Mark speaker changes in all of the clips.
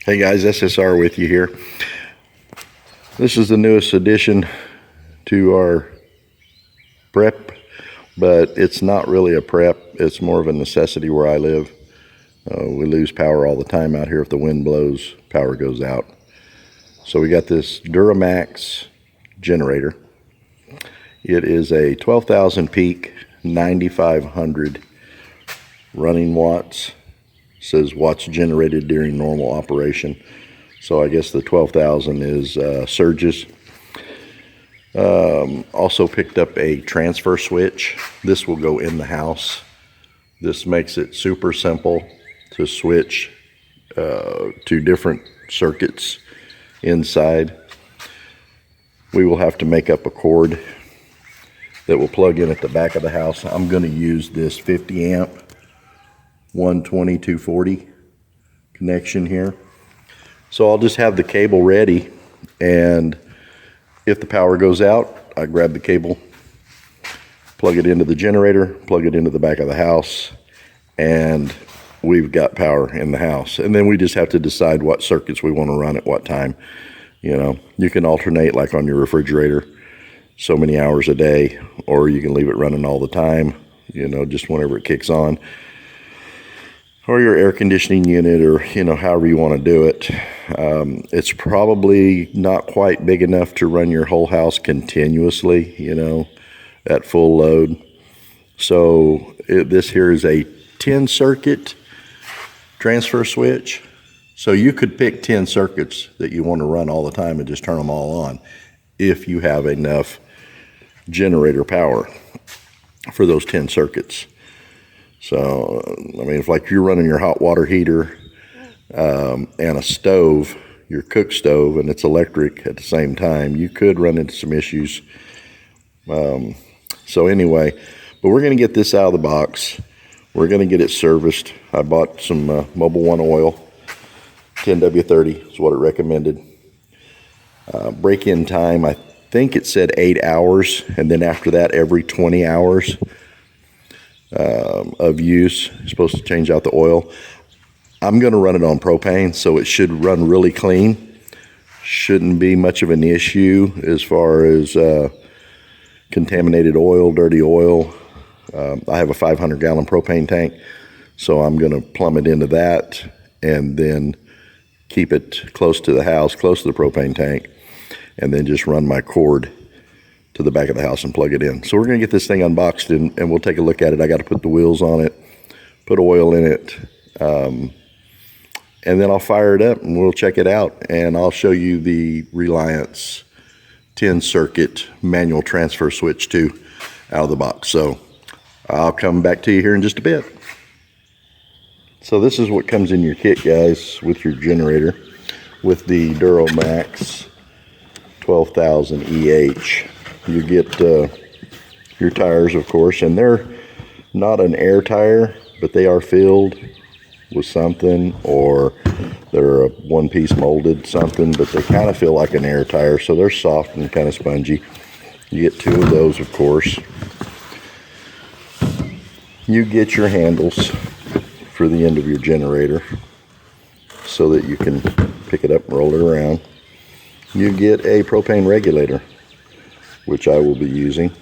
Speaker 1: Hey guys, SSR with you here. This is the newest addition to our prep, but it's not really a prep. It's more of a necessity where I live. We lose power all the time out here. If the wind blows, power goes out. So we got this Duramax generator. It is a 12,000 peak, 9,500 running watts. Says watts generated during normal operation. So I guess the 12,000 is surges. Also picked up a transfer switch. This will go in the house. This makes it super simple to switch to different circuits inside. We will have to make up a cord that will plug in at the back of the house. I'm going to use this 50 amp 120 240 connection here. So I'll just have the cable ready, and if the power goes out, I grab the cable, plug it into the generator, plug it into the back of the house, and we've got power in the house. And then we just have to decide what circuits we want to run at what time. You know, you can alternate like on your refrigerator so many hours a day, or you can leave it running all the time, you know, just whenever it kicks on. Or your air conditioning unit, or, you know, however you want to do it. It's probably not quite big enough to run your whole house continuously, you know, at full load. So this here is a 10 circuit transfer switch. So you could pick 10 circuits that you want to run all the time and just turn them all on if you have enough generator power for those 10 circuits. So, I mean, if like you're running your hot water heater and a stove, your cook stove, and it's electric at the same time, you could run into some issues. So anyway, but we're going to get this out of the box. We're going to get it serviced. I bought some Mobil 1 oil. 10W30 is what it recommended. Break-in time, I think it said 8 hours, and then after that, every 20 hours. Of use. You're supposed to change out the oil. I'm going to run it on propane, so it should run really clean. Shouldn't be much of an issue as far as contaminated oil, dirty oil. I have a 500-gallon propane tank, so I'm going to plumb it into that and then keep it close to the house, close to the propane tank, and then just run my cord to the back of the house and plug it in. So we're going to get this thing unboxed and we'll take a look at it. I got to put the wheels on it, put oil in it, and then I'll fire it up and we'll check it out, and I'll show you the Reliance 10 circuit manual transfer switch too out of the box. So I'll come back to you here in just a bit. So this is what comes in your kit, guys, with your generator, with the Duramax 12,000 EH. You get your tires, of course, and they're not an air tire, but they are filled with something, or they're a one-piece molded something, but they kind of feel like an air tire, so they're soft and kind of spongy. You get 2 of those, of course. You get your handles for the end of your generator so that you can pick it up and roll it around. You get a propane regulator, which I will be using.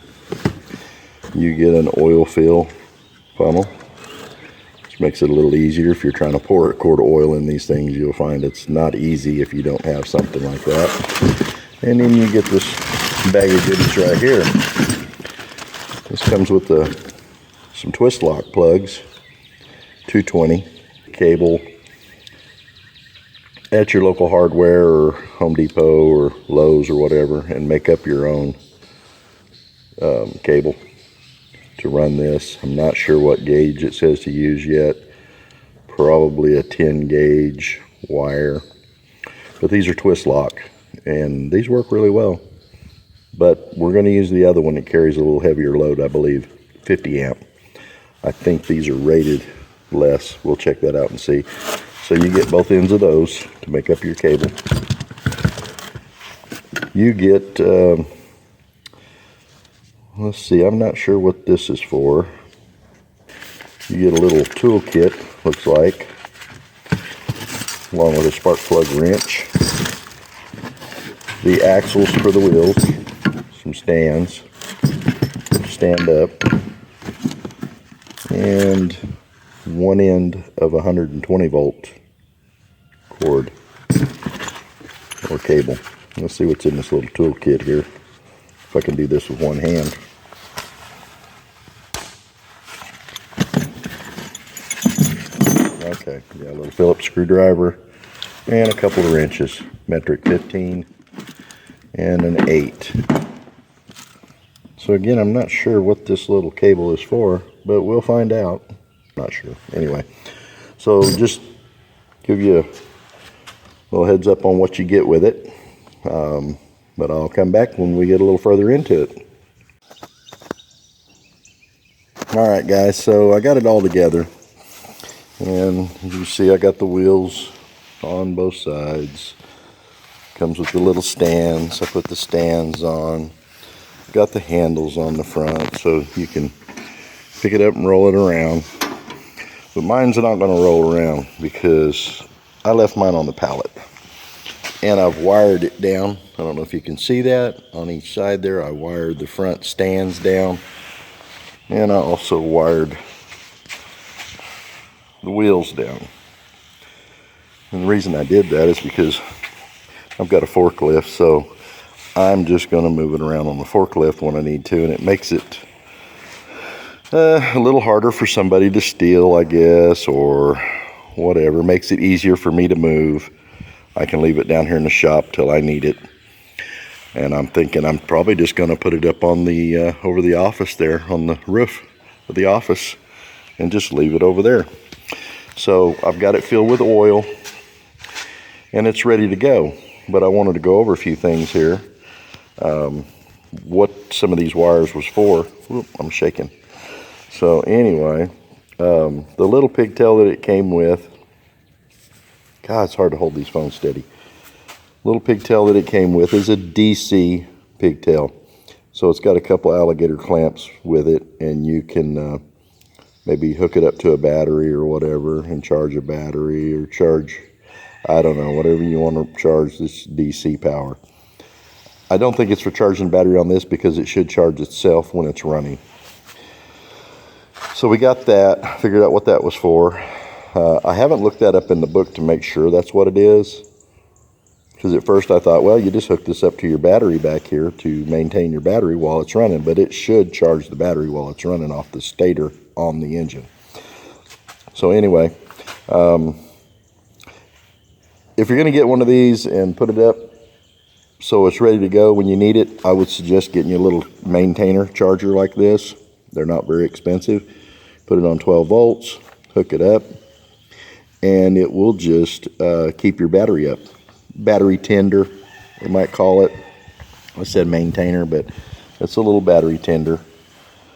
Speaker 1: You get an oil fill funnel, which makes it a little easier. If you're trying to pour a quart of oil in these things, you'll find it's not easy if you don't have something like that. And then you get this bag of goodies right here. This comes with some twist lock plugs, 220, cable at your local hardware or Home Depot or Lowe's or whatever, and make up your own cable to run this. I'm not sure what gauge it says to use yet. Probably a 10 gauge wire. But these are twist lock, and these work really well. But we're going to use the other one that carries a little heavier load, I believe, 50 amp. I think these are rated less. We'll check that out and see. So you get both ends of those to make up your cable. You get let's see, I'm not sure what this is for. You get a little toolkit, looks like. along with a spark plug wrench, the axles for the wheels, some stands, stand up, and one end of 120 volt cord or cable. Let's see what's in this little toolkit here, if I can do this with one hand. Okay, yeah, a little Phillips screwdriver and a couple of wrenches, metric 15 and an 8. So again, I'm not sure what this little cable is for, but we'll find out. Not sure. Anyway, so just give you a little heads up on what you get with it. But I'll come back when we get a little further into it. Alright guys, so I got it all together. And you see I got the wheels on both sides. Comes with the little stands. I put the stands on. Got the handles on the front so you can pick it up and roll it around. But mine's not going to roll around because I left mine on the pallet. And I've wired it down. I don't know if you can see that. On each side there, I wired the front stands down. And I also wired the wheels down. And the reason I did that is because I've got a forklift, so I'm just going to move it around on the forklift when I need to, and it makes it a little harder for somebody to steal, I guess, or whatever. Makes it easier for me to move. I can leave it down here in the shop till I need it. And I'm thinking I'm probably just going to put it up on the over the office there, on the roof of the office, and just leave it over there. So I've got it filled with oil and it's ready to go. But I wanted to go over a few things here. What some of these wires was for. Whoop, I'm shaking. So anyway, the little pigtail that it came with. God, it's hard to hold these phones steady. Little pigtail that it came with is a DC pigtail. So it's got a couple alligator clamps with it, and you can maybe hook it up to a battery or whatever and charge a battery or charge, I don't know, whatever you want to charge this DC power. I don't think it's for charging the battery on this because it should charge itself when it's running. So we got that, figured out what that was for. I haven't looked that up in the book to make sure that's what it is. Because at first I thought, well, you just hook this up to your battery back here to maintain your battery while it's running. But it should charge the battery while it's running off the stator on the engine. So anyway, if you're going to get one of these and put it up so it's ready to go when you need it, I would suggest getting you a little maintainer charger like this. They're not very expensive. Put it on 12 volts, hook it up, and it will just keep your battery up. Battery tender, they might call it. I said maintainer, but it's a little battery tender.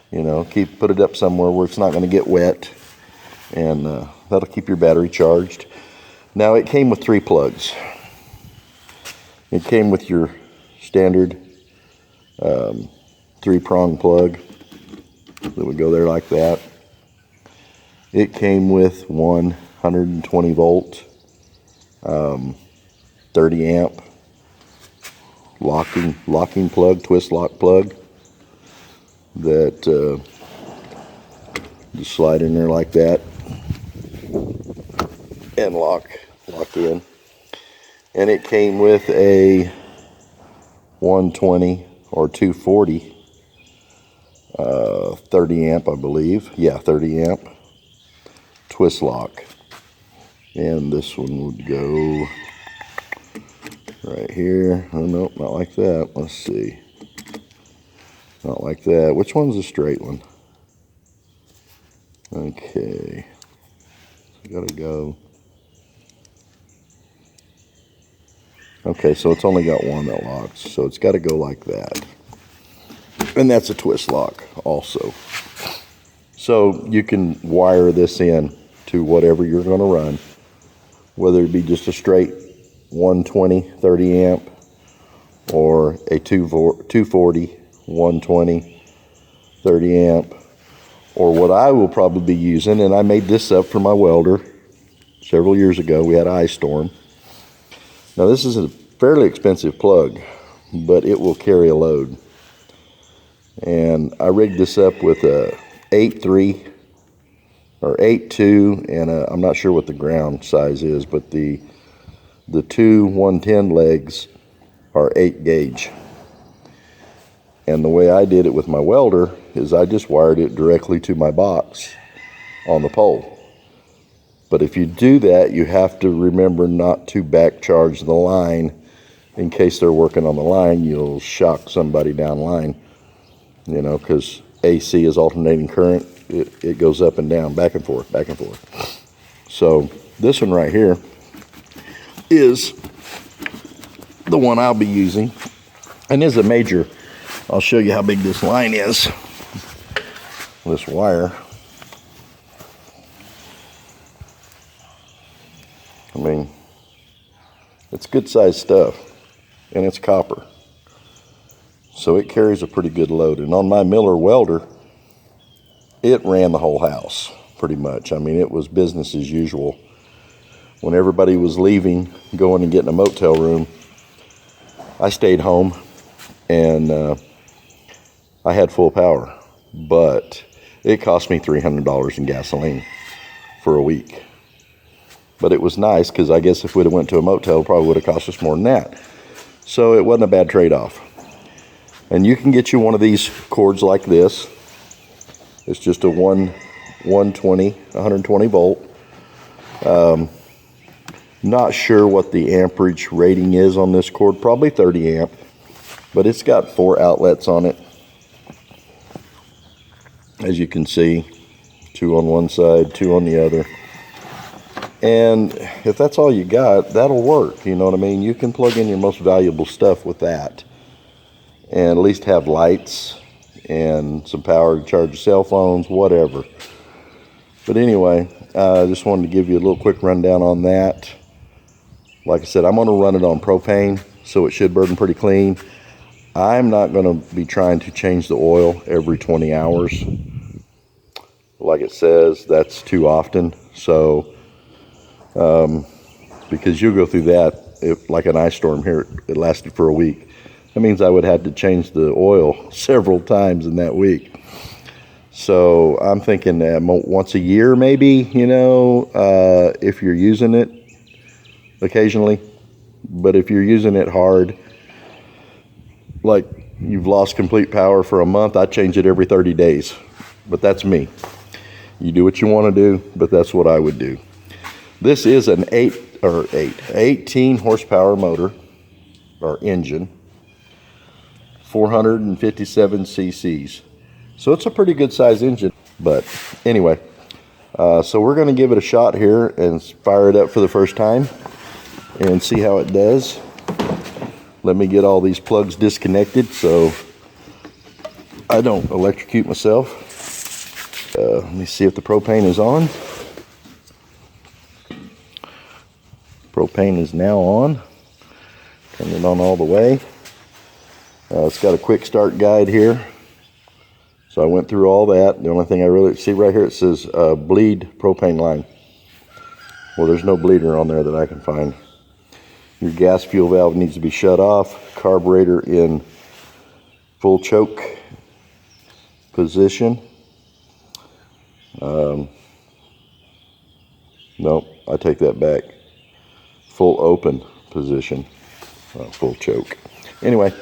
Speaker 1: You know, put it up somewhere where it's not going to get wet, and that'll keep your battery charged. Now, it came with 3 plugs. It came with your standard 3-prong plug that would go there like that. It came with one 120 volt 30 amp locking plug, twist lock plug that just slide in there like that and lock in. And it came with a 120 or 240 30 amp, I believe. Yeah, 30 amp twist lock. And this one would go right here. Oh, nope, not like that. Let's see. Not like that. Which one's the straight one? Okay. So gotta go. Okay, so it's only got one that locks. So it's got to go like that. And that's a twist lock also. So you can wire this in to whatever you're going to run. Whether it be just a straight 120 30 amp or a 240 120 30 amp, or what I will probably be using, and I made this up for my welder several years ago. We had an ice storm. Now this is a fairly expensive plug, but it will carry a load. And I rigged this up with a 8.3 or 8.2, and I'm not sure what the ground size is, but the two 110 legs are 8 gauge. And the way I did it with my welder is I just wired it directly to my box on the pole. But if you do that, you have to remember not to back charge the line. In case they're working on the line, you'll shock somebody down line, you know, because AC is alternating current. It goes up and down, back and forth, back and forth. So this one right here is the one I'll be using, and is a major. I'll show you how big this line is, this wire. I mean, it's good sized stuff, and it's copper, so it carries a pretty good load. And on my Miller welder, it ran the whole house pretty much. I mean, it was business as usual. When everybody was leaving, going and getting a motel room, I stayed home, and I had full power. But it cost me $300 in gasoline for a week. But it was nice, because I guess if we'd have went to a motel, it probably would have cost us more than that. So it wasn't a bad trade-off. And you can get you one of these cords like this. It's just a 120 volt. Not sure what the amperage rating is on this cord, probably 30 amp, but it's got 4 outlets on it. As you can see, 2 on one side, 2 on the other. And if that's all you got, that'll work, you know what I mean? You can plug in your most valuable stuff with that, and at least have lights and some power to charge your cell phones, whatever. But anyway, I just wanted to give you a little quick rundown on that. Like I said, I'm going to run it on propane, so it should burn pretty clean. I'm not going to be trying to change the oil every 20 hours. Like it says, that's too often. So, because you'll go through that, if like an ice storm here, it lasted for a week. That means I would have to change the oil several times in that week. So I'm thinking that once a year maybe, you know, if you're using it occasionally. But if you're using it hard, like you've lost complete power for a month, I change it every 30 days. But that's me. You do what you want to do, but that's what I would do. This is an 18 horsepower motor or engine, 457 cc's. So it's a pretty good size engine. But anyway, so we're going to give it a shot here and fire it up for the first time and see how it does. Let me get all these plugs disconnected so I don't electrocute myself. Let me see if the propane is on. Propane is now on. Turn it on all the way. It's got a quick start guide here. So I went through all that. The only thing I really see right here, it says bleed propane line. Well, there's no bleeder on there that I can find. Your gas fuel valve needs to be shut off. Carburetor in full choke position. Nope, I take that back. Full open position, full choke. Anyway,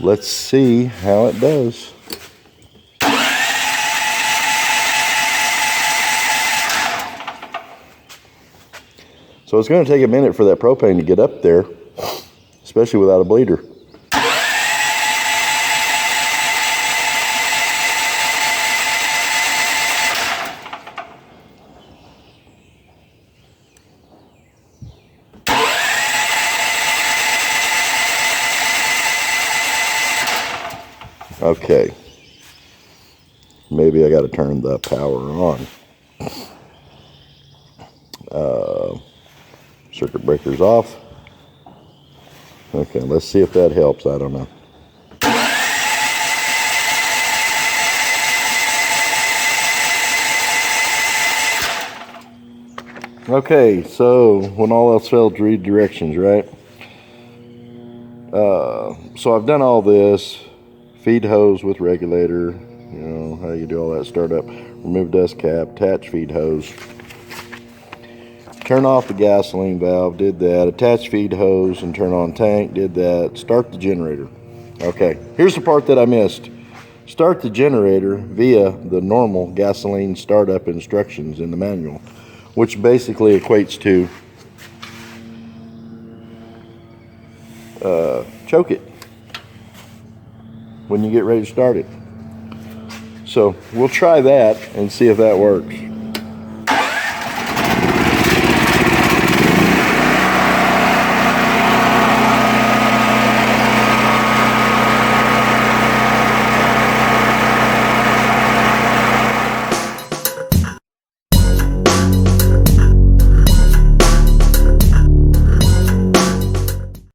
Speaker 1: let's see how it does. So it's going to take a minute for that propane to get up there, especially without a bleeder. Okay, maybe I got to turn the power on. Circuit breaker's off. Okay, let's see if that helps. I don't know. Okay, so when all else fails, read directions, right? So I've done all this. Feed hose with regulator, you know how you do all that startup. Remove dust cap, attach feed hose. Turn off the gasoline valve, did that. Attach feed hose and turn on tank, did that. Start the generator. Okay, here's the part that I missed. Start the generator via the normal gasoline startup instructions in the manual, which basically equates to choke it when you get ready to start it. So we'll try that and see if that works.